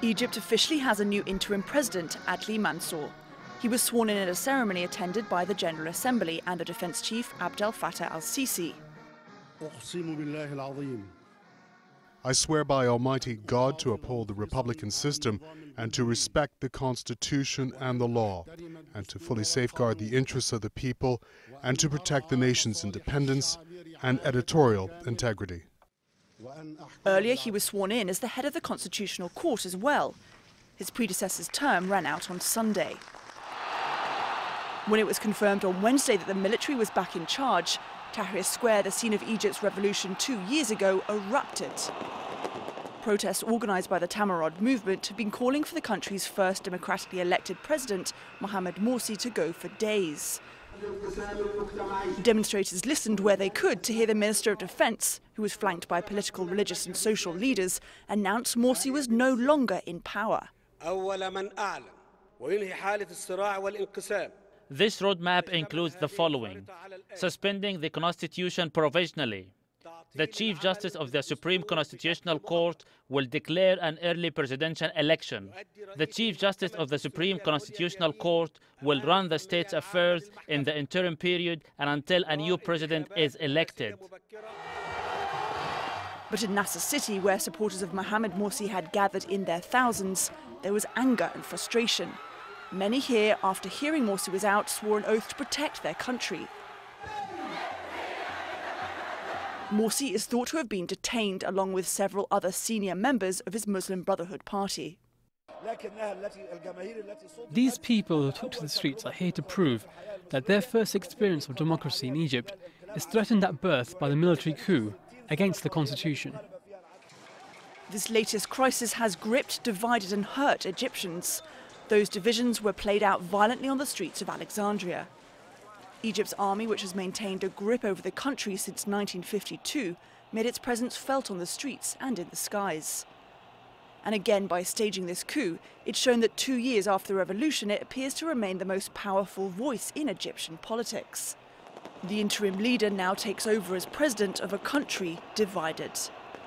Egypt officially has a new interim president, Adly Mansour. He was sworn in at a ceremony attended by the General Assembly and the Defense Chief Abdel Fattah al-Sisi. I swear by Almighty God to uphold the republican system and to respect the Constitution and the law, and to fully safeguard the interests of the people and to protect the nation's independence and editorial integrity. Earlier, he was sworn in as the head of the Constitutional Court as well. His predecessor's term ran out on Sunday. When it was confirmed on Wednesday that the military was back in charge, Tahrir Square, the scene of Egypt's revolution 2 years ago, erupted. Protests organised by the Tamarod movement have been calling for the country's first democratically elected president, Mohamed Morsi, to go for days. Demonstrators listened where they could to hear the Minister of Defence, who was flanked by political, religious and social leaders, announce Morsi was no longer in power. This roadmap includes the following: suspending the Constitution provisionally. The Chief Justice of the Supreme Constitutional Court will declare an early presidential election. The Chief Justice of the Supreme Constitutional Court will run the state's affairs in the interim period and until a new president is elected. But in Nasser City, where supporters of Mohamed Morsi had gathered in their thousands, there was anger and frustration. Many here, after hearing Morsi was out, swore an oath to protect their country. Morsi is thought to have been detained along with several other senior members of his Muslim Brotherhood party. These people who took to the streets are here to prove that their first experience of democracy in Egypt is threatened at birth by the military coup against the constitution. This latest crisis has gripped, divided and hurt Egyptians. Those divisions were played out violently on the streets of Alexandria. Egypt's army, which has maintained a grip over the country since 1952, made its presence felt on the streets and in the skies. And again, by staging this coup, it's shown that 2 years after the revolution, it appears to remain the most powerful voice in Egyptian politics. The interim leader now takes over as president of a country divided.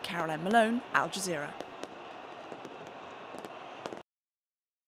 Malone, Al Jazeera.